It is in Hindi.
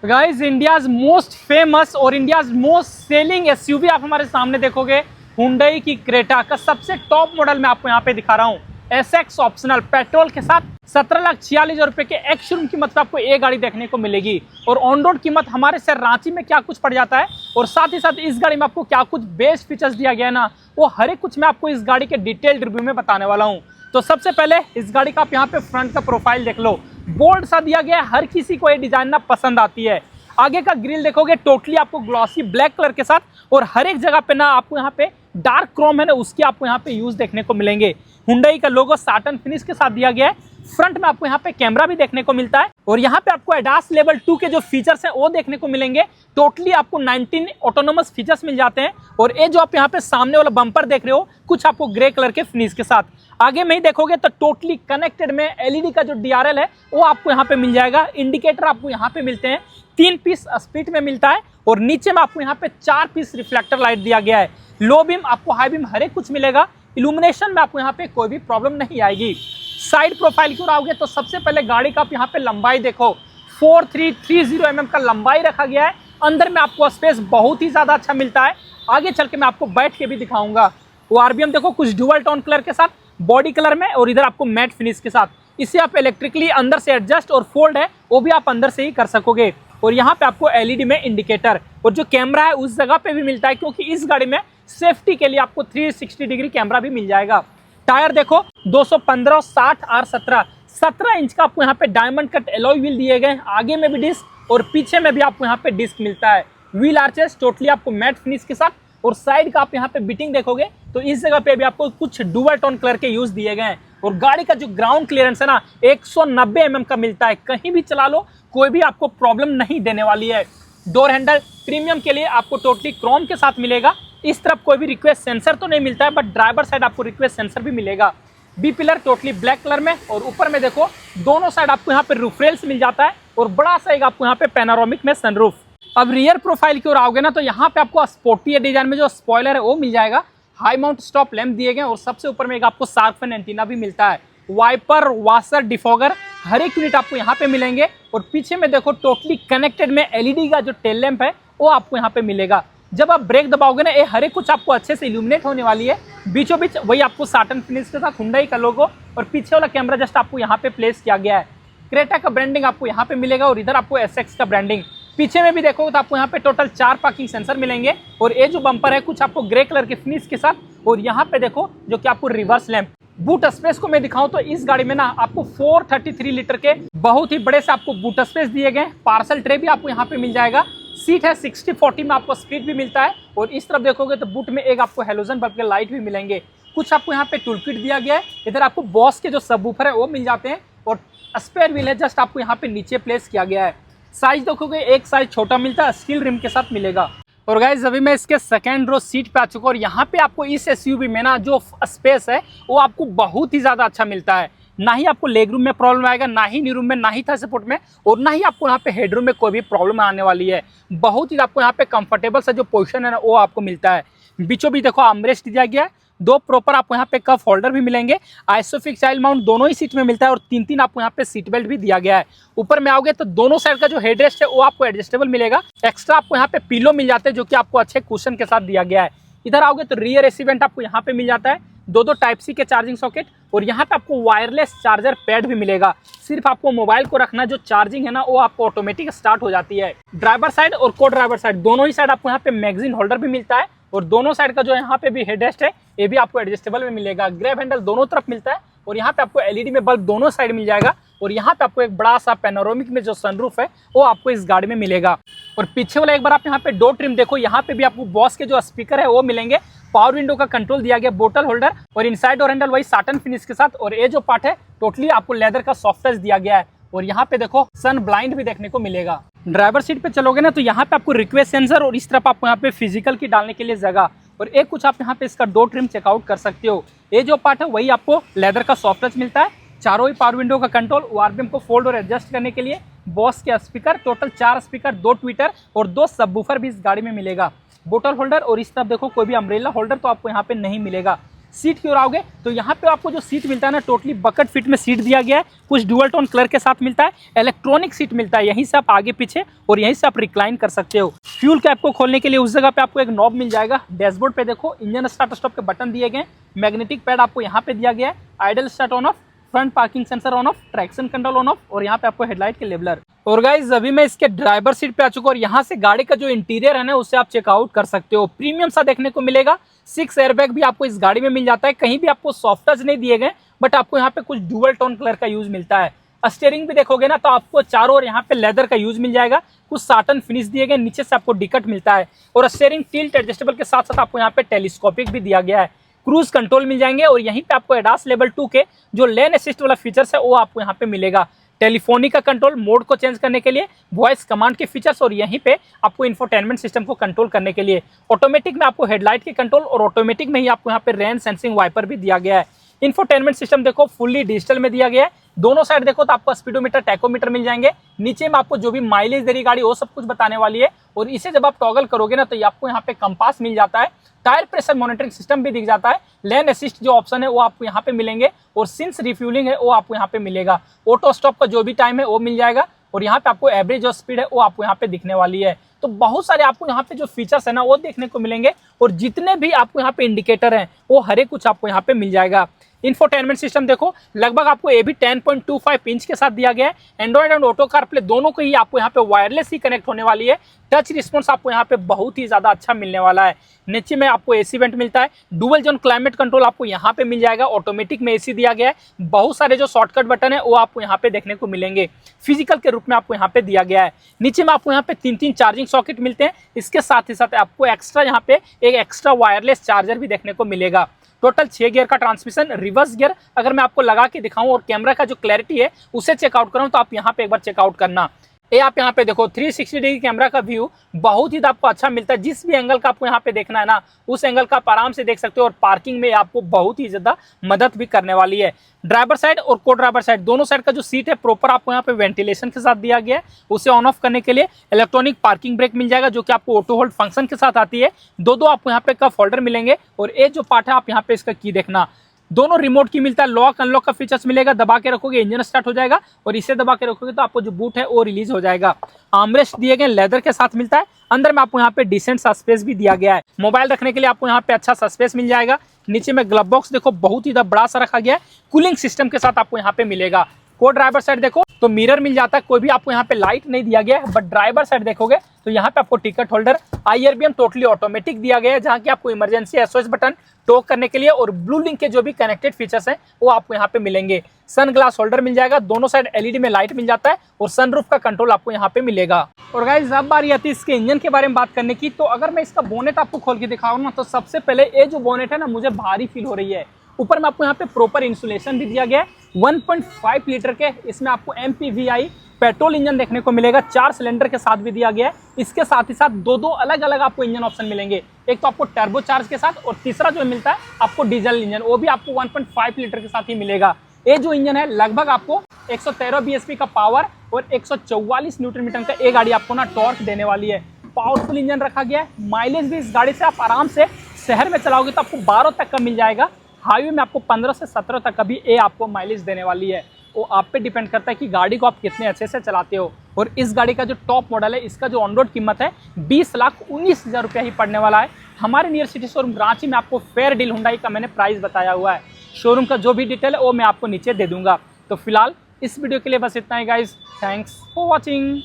गाइस इंडियाज मोस्ट फेमस और इंडियाज मोस्ट सेलिंग एसयूवी आप हमारे सामने देखोगे हुंडई की क्रेटा का सबसे टॉप मॉडल मैं आपको यहाँ पे दिखा रहा हूँ। एसएक्स ऑप्शनल पेट्रोल के साथ 17,46,000 रुपए के एक्स शोरूम कीमत पे आपको ये गाड़ी देखने को मिलेगी। और ऑन रोड कीमत हमारे शहर रांची में क्या कुछ पड़ जाता है और साथ ही साथ इस गाड़ी में आपको क्या कुछ बेस्ट फीचर्स दिया गया है ना, वो हर एक कुछ मैं आपको इस गाड़ी के डिटेल्ड रिव्यू में बताने वाला हूँ। तो सबसे पहले इस गाड़ी का आप यहाँ पे फ्रंट का प्रोफाइल देख लो, बोल्ड सा दिया गया है, हर किसी को ये डिजाइन ना पसंद आती है। आगे का ग्रिल देखोगे टोटली आपको ग्लॉसी ब्लैक कलर के साथ और हर एक जगह पे ना आपको यहाँ पे डार्क क्रोम है ना उसके आपको यहाँ पे यूज देखने को मिलेंगे। हुंडई का लोगो साटन फिनिश के साथ दिया गया है। फ्रंट में आपको यहाँ पे कैमरा भी देखने को मिलता है और यहाँ पे आपको एडास लेवल 2 के जो फीचर्स हैं वो देखने को मिलेंगे। टोटली आपको 19 ऑटोनोमस फीचर्स मिल जाते हैं और ये जो आप यहाँ पे सामने वाला बम्पर देख रहे हो कुछ आपको ग्रे कलर के फिनिश के साथ। आगे में ही देखोगे तो टोटली कनेक्टेड में एलईडी का जो डीआरएल है वो आपको यहाँ पे मिल जाएगा। इंडिकेटर आपको यहाँ पे मिलते हैं, 3 पीस स्प्लिट में मिलता है और नीचे में आपको यहाँ पे 4 पीस रिफ्लेक्टर लाइट दिया गया है। लो बीम आपको हाई बीम हर एक कुछ मिलेगा। इल्यूमिनेशन में आपको यहाँ पे कोई भी प्रॉब्लम नहीं आएगी। साइड प्रोफाइल की ओर आओगे तो सबसे पहले गाड़ी का आप यहाँ पे लंबाई देखो, 4330 mm का लंबाई रखा गया है। अंदर में आपको स्पेस बहुत ही ज्यादा अच्छा मिलता है। आगे चल के मैं आपको बैठ के भी दिखाऊंगा। वो आरबीएम देखो कुछ डुअल टोन कलर के साथ, बॉडी कलर में और इधर आपको मैट फिनिश के साथ। इसे आप इलेक्ट्रिकली अंदर से एडजस्ट और फोल्ड है वो भी आप अंदर से ही कर सकोगे। और यहाँ पे आपको एलईडी में इंडिकेटर और जो कैमरा है उस जगह पे भी मिलता है क्योंकि इस गाड़ी में सेफ्टी के लिए आपको 360 डिग्री कैमरा भी मिल जाएगा। टायर देखो 215 60 R17 17 इंच का आपको यहाँ पे डायमंड कट एलॉय व्हील दिए गए। आगे में भी डिस्क और पीछे में भी आपको यहाँ पे डिस्क मिलता है। व्हील आर्चेस टोटली आपको मैट फिनिश के साथ और साइड का आप यहाँ पे बिटिंग देखोगे तो इस जगह पे भी आपको कुछ डुअल टोन कलर के यूज दिए गए हैं। और गाड़ी का जो ग्राउंड क्लियरेंस है ना 190 mm का मिलता है, कहीं भी चला लो कोई भी आपको प्रॉब्लम नहीं देने वाली है। डोर हैंडल प्रीमियम के लिए आपको टोटली क्रोम के साथ मिलेगा। इस तरफ कोई भी रिक्वेस्ट सेंसर तो नहीं मिलता है बट ड्राइवर साइड आपको रिक्वेस्ट सेंसर भी मिलेगा। B pillar totally black colour में और ऊपर में देखो दोनों साइड आपको यहाँ पे रूफ रेल्स मिल जाता है और बड़ा सा एक आपको यहाँ पे पैनोरामिक में सनरूफ। अब रियर प्रोफाइल की ओर आओगे ना तो यहाँ पे आपको स्पोर्टी डिजाइन में जो स्पॉइलर है वो मिल जाएगा। हाई माउंट स्टॉप लैंप दिए गए और सबसे ऊपर में एक आपको शार्क फिन एंटीना भी मिलता है। वाइपर वाशर डिफॉगर हर एक यूनिट आपको यहाँ पे मिलेंगे। और पीछे में देखो टोटली कनेक्टेड में एलईडी का जो टेल लैंप है वो आपको यहाँ पे मिलेगा। जब आप ब्रेक दबाओगे ना ये हर एक कुछ आपको अच्छे से इल्यूमिनेट होने वाली है। बीचों बीच वही आपको साटन फिनिश के साथ हुंडई का लोगो और पीछे वाला कैमरा जस्ट आपको यहाँ पे प्लेस किया गया है। क्रेटा का ब्रांडिंग आपको यहाँ पे मिलेगा और इधर आपको एसएक्स का ब्रांडिंग। पीछे में भी देखोगे तो आपको यहाँ पे टोटल 4 पार्किंग सेंसर मिलेंगे और ये जो बम्पर है कुछ आपको ग्रे कलर के फिनिश के साथ। और यहाँ पे देखो जो कि आपको रिवर्स लैंप। बूट स्पेस को मैं दिखाऊं तो इस गाड़ी में ना आपको 433 लीटर के बहुत ही बड़े से आपको बूट स्पेस दिए गए। पार्सल ट्रे भी आपको यहाँ पे मिल जाएगा। सीट है 60-40 में आपको स्प्लिट भी मिलता है और इस तरफ देखोगे तो बूट में एक आपको हेलोजन बल्ब के लाइट भी मिलेंगे। कुछ आपको यहाँ पे टूल किट दिया गया है। इधर आपको बॉस के जो सबवूफर है वो मिल जाते हैं और स्पेयर व्हील है जस्ट आपको यहाँ पे नीचे प्लेस किया गया है। साइज देखोगे एक साइज छोटा मिलता है, स्टील रिम के साथ मिलेगा। और गाइस अभी मैं इसके सेकेंड रो सीट पे आ चुका हूँ और यहाँ पे आपको इस एसयूवी में ना जो स्पेस है वो आपको बहुत ही ज़्यादा अच्छा मिलता है। ना ही आपको लेग रूम में प्रॉब्लम आएगा, ना ही नी रूम में, ना ही था सपोर्ट में और ना ही आपको यहाँ पे हेडरूम में कोई भी प्रॉब्लम आने वाली है। बहुत ही आपको यहाँ पे कंफर्टेबल सा जो पोजीशन है ना वो आपको मिलता है। बीचों बीच देखो आर्मरेस्ट दिया गया है। 2 प्रॉपर आपको यहाँ पे कप होल्डर भी मिलेंगे। आइसोफिक्स चाइल्ड माउंट दोनों ही सीट में मिलता है और 3-3 आपको यहाँ पे सीट बेल्ट भी दिया गया है। ऊपर में आओगे तो दोनों साइड का जो हेडरेस्ट है वो आपको एडजस्टेबल मिलेगा। एक्स्ट्रा आपको यहाँ पे पिलो मिल जाते हैं जो कि आपको अच्छे कुशन के साथ दिया गया है। इधर आओगे तो रियर एसी वेंट आपको यहाँ पे मिल जाता है। 2 टाइप सी के चार्जिंग सॉकेट और यहाँ पे आपको वायरलेस चार्जर पैड भी मिलेगा। सिर्फ आपको मोबाइल को रखना, जो चार्जिंग है ना वो आपको ऑटोमेटिक स्टार्ट हो जाती है। ड्राइवर साइड और को ड्राइवर साइड दोनों ही साइड आपको यहाँ पे मैगजीन होल्डर भी मिलता है और दोनों साइड का जो यहाँ पे भी हेडरेस्ट है ये भी आपको एडजस्टेबल में मिलेगा। ग्रैब हैंडल दोनों तरफ मिलता है और यहाँ पे आपको एलईडी में बल्ब दोनों साइड मिल जाएगा और यहाँ पे आपको एक बड़ा सा पैनोरामिक में जो सनरूफ है वो आपको इस गाड़ी में मिलेगा। और पीछे वाला एक बार आप यहाँ पे डोर ट्रिम देखो, यहाँ पे भी आपको बॉस के जो स्पीकर है वो मिलेंगे। पावर विंडो का कंट्रोल दिया गया, बोतल होल्डर और इनसाइड डोर हैंडल वही साटन फिनिश के साथ। और ये जो पार्ट है टोटली आपको लेदर का सॉफ्ट टच दिया गया है और यहाँ पे देखो सन ब्लाइंड भी देखने को मिलेगा। ड्राइवर सीट पे चलोगे ना तो यहाँ पे आपको रिक्वेस्ट सेंसर और इस तरफ आपको यहाँ पे फिजिकल की डालने के लिए जगह और एक कुछ आप यहाँ पे इसका डोर ट्रिम चेकआउट कर सकते हो। ये जो पार्ट है वही आपको लेदर का सॉफ्ट टच मिलता है। चारों ही पावर विंडो का कंट्रोल, आरबीएम को फोल्ड और एडजस्ट करने के लिए, बॉस के स्पीकर, टोटल 4 स्पीकर, 2 ट्विटर और 2 सबवूफर भी इस गाड़ी में मिलेगा। बोतल होल्डर और इस तरफ देखो कोई भी अम्ब्रेला होल्डर तो आपको यहाँ पे नहीं मिलेगा। सीट की ओर आओगे तो यहाँ पे आपको जो सीट मिलता है ना, टोटली बकेट फिट में सीट दिया गया है, कुछ डुअल टोन कलर के साथ मिलता है, इलेक्ट्रॉनिक सीट मिलता है, यहीं से आप आगे पीछे और यहीं से आप रिक्लाइन कर सकते हो। फ्यूल कैप को खोलने के लिए उस जगह पे आपको एक नॉब मिल जाएगा। डैशबोर्ड पे देखो इंजन स्टार्ट स्टॉप के बटन दिए गए, मैग्नेटिक पैड आपको यहाँ पे दिया गया है, idol start on off, front parking sensor on off, traction control on off, और यहाँ पे आपको हेडलाइट के लेबलर। और गाइस अभी मैं इसके ड्राइवर सीट पे आ चुका हूँ और यहाँ से गाड़ी का जो इंटीरियर है ना उसे आप चेकआउट कर सकते हो। प्रीमियम सा देखने को मिलेगा। 6 एयरबैग भी आपको इस गाड़ी में मिल जाता है। कहीं भी आपको सॉफ्ट टच नहीं दिए गए, बट आपको यहाँ पे कुछ डुअल टोन कलर का यूज मिलता है। स्टीयरिंग भी देखोगे ना तो आपको चारों ओर यहाँ पे लेदर का यूज मिल जाएगा, कुछ साटन फिनिश दिए गए, नीचे से आपको डिकट मिलता है। और स्टीयरिंग टिल्ट एडजस्टेबल के साथ साथ आपको यहाँ पे टेलीस्कोपिक भी दिया गया है। क्रूज कंट्रोल मिल जाएंगे और यहीं पे आपको एडास लेवल 2 के जो लेन असिस्ट वाला फीचर्स है वो आपको यहाँ पे मिलेगा। टेलीफोनी का कंट्रोल, मोड को चेंज करने के लिए, वॉइस कमांड के फीचर्स, और यहीं पे आपको इंफोटेनमेंट सिस्टम को कंट्रोल करने के लिए ऑटोमेटिक में आपको हेडलाइट के कंट्रोल, और ऑटोमेटिक में ही आपको यहाँ पे रेन सेंसिंग वाइपर भी दिया गया है। इंफोटेनमेंट सिस्टम देखो फुल्ली डिजिटल में दिया गया है। दोनों साइड देखो तो आपको स्पीडोमीटर, टैकोमीटर मिल जाएंगे। नीचे में आपको जो भी माइलेज दे रही गाड़ी वो सब कुछ बताने वाली है। और इसे जब आप टॉगल करोगे ना तो आपको यहाँ पे कंपास मिल जाता है, टायर प्रेशर मॉनिटरिंग सिस्टम भी दिख जाता है, लेन असिस्ट जो ऑप्शन है वो आपको यहाँ पे मिलेंगे, और सिंस रिफ्यूलिंग है वो आपको यहाँ पे मिलेगा। ऑटो स्टॉप का जो भी टाइम है वो मिल जाएगा, और यहाँ पे आपको एवरेज जो स्पीड है वो आपको यहाँ पे दिखने वाली है। तो बहुत सारे आपको यहाँ पे जो फीचर्स है ना वो देखने को मिलेंगे, और जितने भी आपको यहाँ पे इंडिकेटर हैं वो हर एक कुछ आपको यहाँ पे मिल जाएगा। इंफोटेनमेंट सिस्टम देखो लगभग आपको ये भी 10.25 इंच के साथ दिया गया है। एंड्रॉइड एंड ऑटो कारप्ले दोनों को ही आपको यहाँ पे वायरलेस ही कनेक्ट होने वाली है। टच रिस्पॉन्स आपको यहाँ पे बहुत ही ज़्यादा अच्छा मिलने वाला है। नीचे में आपको एसी वेंट मिलता है, डुअल जोन क्लाइमेट कंट्रोल आपको यहाँ पे मिल जाएगा, ऑटोमेटिक में एसी दिया गया है। बहुत सारे जो शॉर्टकट बटन है वो आपको यहाँ पे देखने को मिलेंगे, फिजिकल के रूप में आपको यहाँ पे दिया गया है। नीचे में आपको यहाँ पे 3 चार्जिंग सॉकेट मिलते हैं। इसके साथ ही साथ आपको एक्स्ट्रा यहाँ पे एक एक्स्ट्रा वायरलेस चार्जर भी देखने को मिलेगा। टोटल 6 गियर का ट्रांसमिशन, रिवर्स गियर अगर मैं आपको लगा के दिखाऊं और कैमरा का जो क्लैरिटी है उसे चेकआउट करूं तो आप यहाँ पे एक बार चेकआउट करना। ये आप यहाँ पे देखो 360 डिग्री कैमरा का व्यू बहुत ही आपको अच्छा मिलता है। जिस भी एंगल का आपको यहाँ पे देखना है ना उस एंगल का आप आराम से देख सकते हो, और पार्किंग में आपको बहुत ही ज्यादा मदद भी करने वाली है। ड्राइवर साइड और को ड्राइवर साइड दोनों साइड का जो सीट है प्रॉपर आपको यहाँ पे वेंटिलेशन के साथ दिया गया है। उसे ऑन ऑफ करने के लिए इलेक्ट्रॉनिक पार्किंग ब्रेक मिल जाएगा जो कि आपको ऑटो होल्ड फंक्शन के साथ आती है। दो आपको यहाँ पे कप होल्डर मिलेंगे, और ये जो पार्ट है आप यहाँ पे इसका की देखना, दोनों रिमोट की मिलता है। लॉक अनलॉक का फीचर्स मिलेगा, दबा के रखोगे इंजन स्टार्ट हो जाएगा, और इसे दबा के रखोगे तो आपको जो बूट है वो रिलीज हो जाएगा। आर्मरेस्ट दिए गए लेदर के साथ मिलता है। अंदर में आपको यहाँ पे डिसेंट सा स्पेस भी दिया गया है। मोबाइल रखने के लिए आपको यहाँ पे अच्छा सा स्पेस मिल जाएगा। नीचे में ग्लव बॉक्स देखो बहुत ही बड़ा सा रखा गया है, कूलिंग सिस्टम के साथ आपको यहाँ पे मिलेगा। को ड्राइवर साइड देखो तो मिरर मिल जाता है, कोई भी आपको यहाँ पे लाइट नहीं दिया गया है, बट ड्राइवर साइड देखोगे तो यहाँ पे आपको ticket holder, IRBM totally automatic दिया गया है, जहाँ की आपको इमरजेंसी SOS बटन टॉक करने के लिए और ब्लू लिंक के जो भी कनेक्टेड फीचर्स हैं वो आपको यहाँ पे मिलेंगे। सन ग्लास होल्डर मिल जाएगा, दोनों साइड LED में लाइट मिल जाता है, और सनरूफ का कंट्रोल आपको यहाँ पे मिलेगा। और गाइस अब बारी आती है इसके इंजन के बारे में बात करने की। तो अगर मैं इसका बोनेट आपको खोल के दिखाऊँ ना तो सबसे पहले ये जो बोनेट है ना मुझे भारी फील हो रही है। ऊपर में आपको यहाँ पे प्रॉपर इंसुलेशन भी दिया गया है। 1.5 लीटर के इसमें आपको MPVI पेट्रोल इंजन देखने को मिलेगा, 4 सिलेंडर के साथ भी दिया गया है। इसके साथ ही साथ दो अलग अलग आपको इंजन ऑप्शन मिलेंगे, एक तो आपको टर्बो चार्ज के साथ, और तीसरा जो मिलता है आपको डीजल इंजन, वो भी आपको 1.5 लीटर के साथ ही मिलेगा। ये जो इंजन है लगभग आपको 113 bhp का पावर और 144 न्यूटन मीटर का ये गाड़ी आपको ना टॉर्क देने वाली है। पावरफुल इंजन रखा गया है। माइलेज भी इस गाड़ी से आप आराम से शहर में चलाओगे तो आपको 12 तक का मिल जाएगा। हाईवे में आपको 15 से 17 तक का भी ये आपको माइलेज देने वाली है। वो आप पे डिपेंड करता है कि गाड़ी को आप कितने अच्छे से चलाते हो। और इस गाड़ी का जो टॉप मॉडल है इसका जो ऑन रोड कीमत है 20,19,000 रुपया ही पड़ने वाला है। हमारे नियर सिटी शोरूम रांची में आपको फेयर डील हुंडई का मैंने प्राइस बताया हुआ है। शोरूम का जो भी डिटेल है वो मैं आपको नीचे दे दूंगा। तो फिलहाल इस वीडियो के लिए बस इतना ही गाइज, थैंक्स फॉर वॉचिंग।